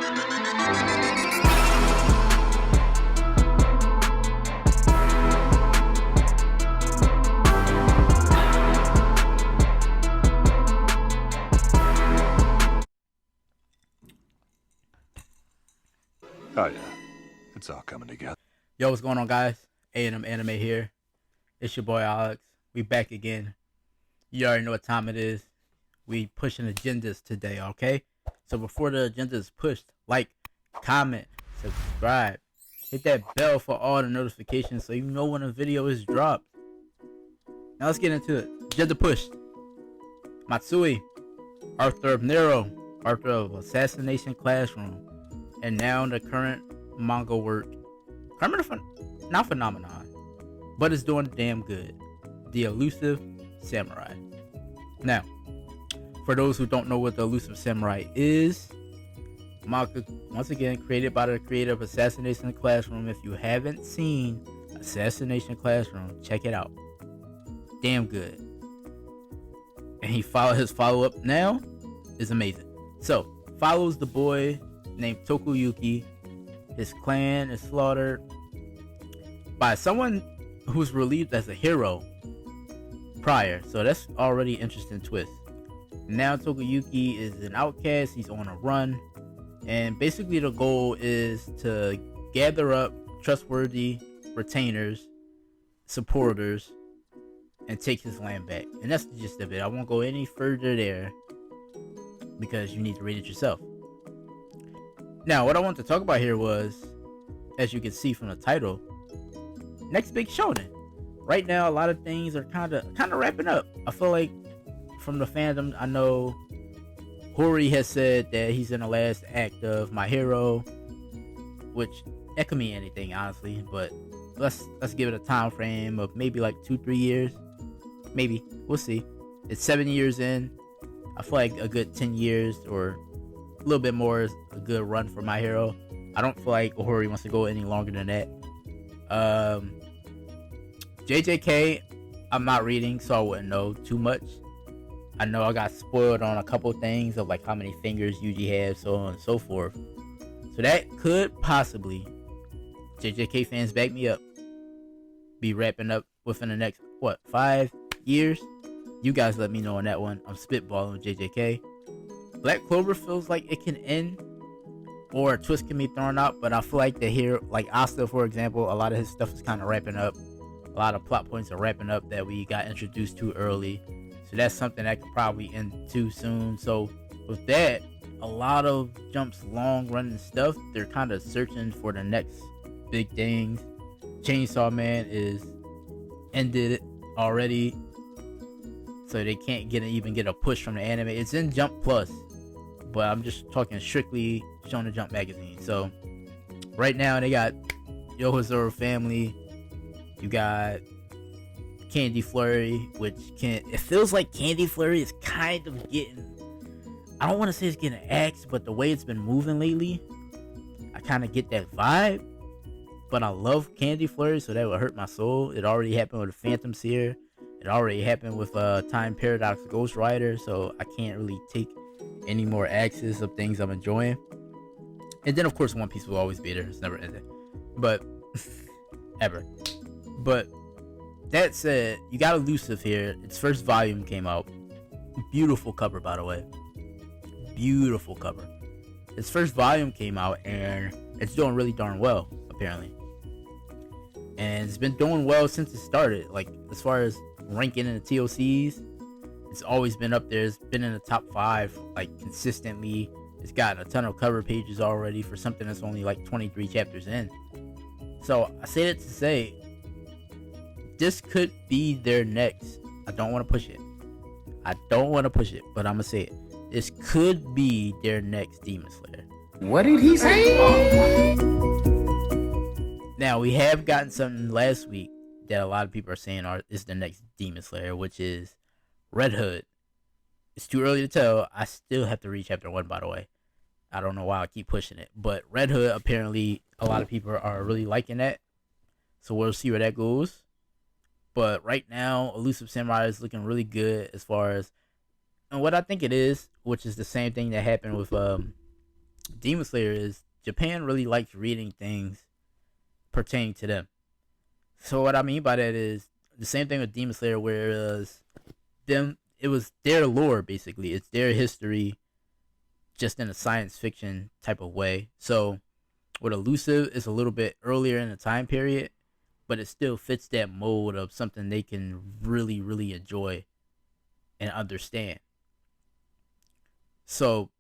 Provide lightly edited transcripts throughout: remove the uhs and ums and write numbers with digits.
Oh yeah, it's all coming together. Yo, what's going on, guys? A&M Anime here. It's your boy Alex. We back again. You already know what time it is. We pushing agendas today, okay? So before the agenda is pushed, like, comment, subscribe, hit that bell for all the notifications so you know when a video is dropped. Now let's get into it. Agenda pushed. Matsui, author of Nero, author of Assassination Classroom, and now the current manga work. Not phenomenon, but it's doing damn good. The Elusive Samurai. Now, for those who don't know what the Elusive Samurai is, manga, once again, created by the creator of Assassination Classroom. If you haven't seen Assassination Classroom, check it out. Damn good. And his follow-up now is amazing. So, follows the boy named Tokuyuki. His clan is slaughtered by someone who's relieved as a hero prior. So that's already an interesting twist. Now Tokuyuki is an outcast. He's on a run. And basically the goal is to gather up trustworthy retainers, supporters, and take his land back. And that's the gist of it. I won't go any further there because you need to read it yourself. Now, what I want to talk about here was, as you can see from the title, Next Big Shonen. Right now, a lot of things are kind of wrapping up. I feel like from the fandom, I know Hori has said that he's in the last act of My Hero, which that could mean anything, honestly. But let's give it a time frame of maybe like 2-3 years. Maybe, we'll see. It's 7 years in. I feel like a good 10 years or a little bit more is a good run for My Hero. I don't feel like Ohori wants to go any longer than that. JJK, I'm not reading, so I wouldn't know too much. I know I got spoiled on a couple things of like how many fingers Yuji has, so on and so forth. So that could possibly, JJK fans back me up, be wrapping up within the next, 5 years? You guys let me know on that one. I'm spitballing with JJK. Black Clover feels like it can end, or a twist can be thrown out, but I feel like to hear, like Asta, for example, a lot of his stuff is kind of wrapping up. A lot of plot points are wrapping up that we got introduced to early. So that's something that could probably end too soon. So with that, a lot of Jump's long running stuff, they're kind of searching for the next big things. Chainsaw Man is ended already, so they can't even get a push from the anime. It's in Jump Plus, but I'm just talking strictly Shonen Jump magazine. So right now they got Yohozuru Family, you got Candy Flurry, which it feels like Candy Flurry is kind of getting, I don't want to say it's getting axed, but the way it's been moving lately, I kind of get that vibe. But I love Candy Flurry, so that would hurt my soul. It already happened with Phantom Seer. It already happened with Time Paradox Ghost Rider, so I can't really take any more axes of things I'm enjoying. And then of course One Piece will always be there. It's never ending. But ever. But that said, you got Elusive here. Its first volume came out. Beautiful cover, by the way. Beautiful cover. Its first volume came out and it's doing really darn well, apparently. And it's been doing well since it started. Like, as far as ranking in the TOCs, it's always been up there. It's been in the top 5, like, consistently. It's gotten a ton of cover pages already for something that's only like 23 chapters in. So I say that to say, this could be their next. I don't want to push it. But I'm gonna say it. This could be their next Demon Slayer. What did he say? Now, we have gotten something last week that a lot of people are saying is the next Demon Slayer, which is Red Hood. It's too early to tell. I still have to read chapter 1, by the way. I don't know why I keep pushing it. But Red Hood, apparently, a lot of people are really liking that. So we'll see where that goes. But right now, Elusive Samurai is looking really good as far as, and what I think it is, which is the same thing that happened with Demon Slayer is Japan really likes reading things pertaining to them. So what I mean by that is the same thing with Demon Slayer, whereas it was their lore basically. It's their history, just in a science fiction type of way. So with Elusive, it's a little bit earlier in the time period, but it still fits that mold of something they can really, really enjoy and understand. So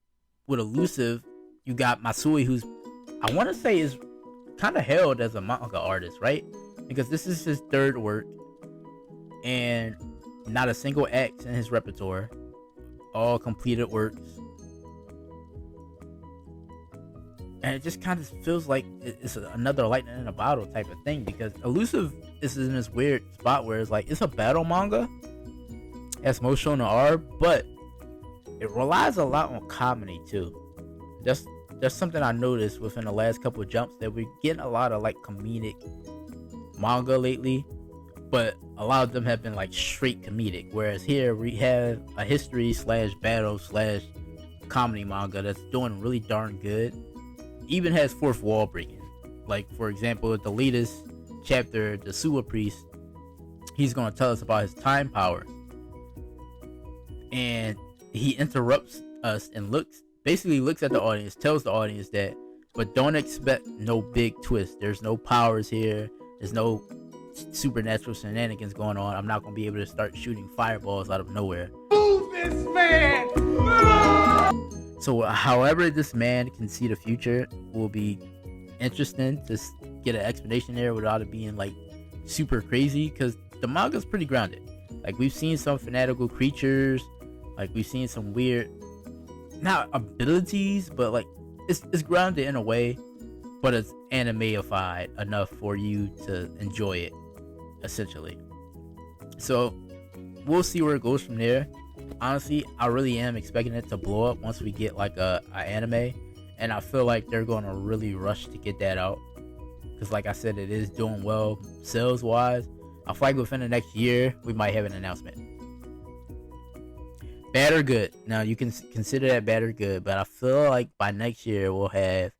with Elusive, you got Matsui, who's, I want to say, is kind of hailed as a manga artist, right? Because this is his third work, and not a single act in his repertoire, all completed works. And it just kind of feels like it's another lightning in a bottle type of thing, because Elusive is in this weird spot where it's like, it's a battle manga, as most shonen are, but it relies a lot on comedy too. That's something I noticed within the last couple of jumps, that we're getting a lot of like comedic manga lately, but a lot of them have been like straight comedic, whereas here we have a history / battle / comedy manga that's doing really darn good. Even has fourth wall breaking. Like, for example, the latest chapter, the Suwa priest, he's going to tell us about his time power, and he interrupts us and basically looks at the audience, tells the audience that, but don't expect no big twist. There's no powers here. There's no supernatural shenanigans going on. I'm not going to be able to start shooting fireballs out of nowhere. Move this man! So however this man can see the future will be interesting to get an explanation there without it being like super crazy, because the manga's pretty grounded. Like, we've seen some fanatical creatures, like we've seen some weird, not abilities, but like it's grounded in a way, but it's animeified enough for you to enjoy it, essentially. So we'll see where it goes from there. Honestly, I really am expecting it to blow up once we get like a anime, and I feel like they're going to really rush to get that out, because like I said, it is doing well sales wise. I feel like within the next year we might have an announcement. Bad or good? Now you can consider that bad or good, but I feel like by next year we'll have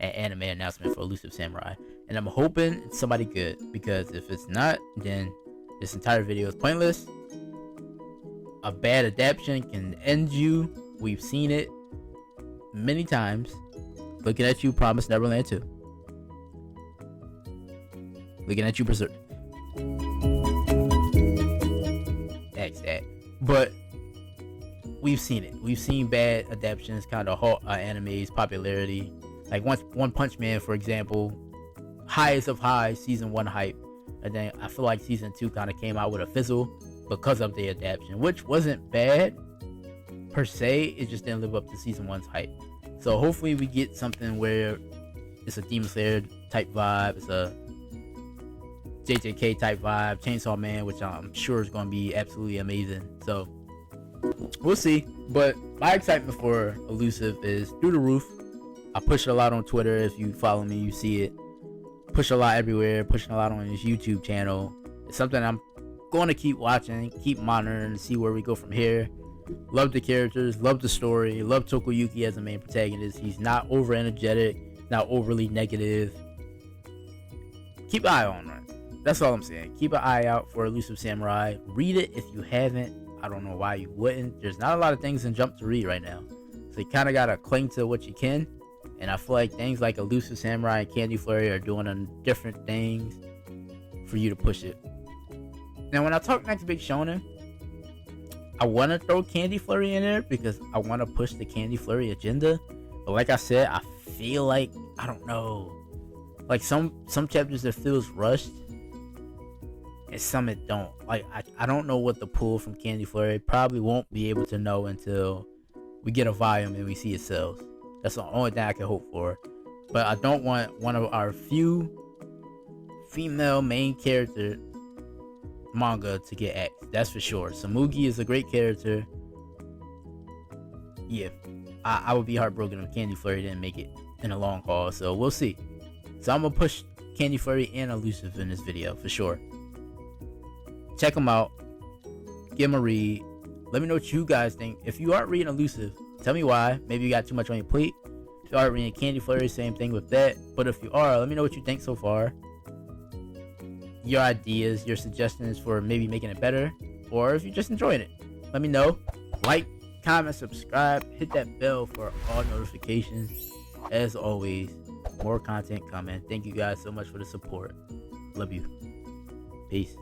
an anime announcement for Elusive Samurai, and I'm hoping it's somebody good, because if it's not, then this entire video is pointless. A bad adaptation can end you. We've seen it many times. Looking at you, Promised Neverland 2. Looking at you, Berserk. X that. But we've seen it. We've seen bad adaptations kind of halt anime's popularity. Like One Punch Man, for example, highest of highs, season 1 hype, and then I feel like season 2 kind of came out with a fizzle because of the adaptation, which wasn't bad per se. It just didn't live up to season 1's hype. So hopefully we get something where it's a Demon Slayer type vibe, it's a JJK type vibe, Chainsaw Man, which I'm sure is going to be absolutely amazing. So we'll see. But my excitement for Elusive is through the roof. I push it a lot on Twitter. If you follow me, you see it. Push a lot everywhere. Pushing a lot on his YouTube channel. It's something I'm going to keep watching, keep monitoring, and see where we go from here. Love the characters, love the story, love Tokoyuki as the main protagonist. He's not over energetic, not overly negative. Keep an eye on it. That's all I'm saying. Keep an eye out for Elusive Samurai. Read it if you haven't. I don't know why you wouldn't. There's not a lot of things in Jump to read right now, so you kind of gotta cling to what you can. And I feel like things like Elusive Samurai and Candy Flurry are doing different things for you to push it. Now, when I talk Next Big Shonen, I want to throw Candy Flurry in there because I want to push the Candy Flurry agenda. But like I said, I feel like, I don't know, like some chapters it feels rushed, and some it don't. Like I don't know what the pull from Candy Flurry. Probably won't be able to know until we get a volume and we see it sells. That's the only thing I can hope for. But I don't want one of our few female main character manga to get axed. That's for sure. Samugi is a great character. Yeah, I would be heartbroken if Candy Flurry didn't make it in a long haul. So we'll see. So I'm gonna push Candy Flurry and Elusive in this video for sure. Check them out. Give them a read. Let me know what you guys think. If you aren't reading Elusive, tell me why. Maybe you got too much on your plate. If you aren't reading Candy Flurry, same thing with that. But if you are, let me know what you think so far. Your ideas, your suggestions for maybe making it better, or if you're just enjoying it, let me know. Like, comment, subscribe, hit that bell for all notifications. As always, more content coming. Thank you guys so much for the support. Love you. Peace.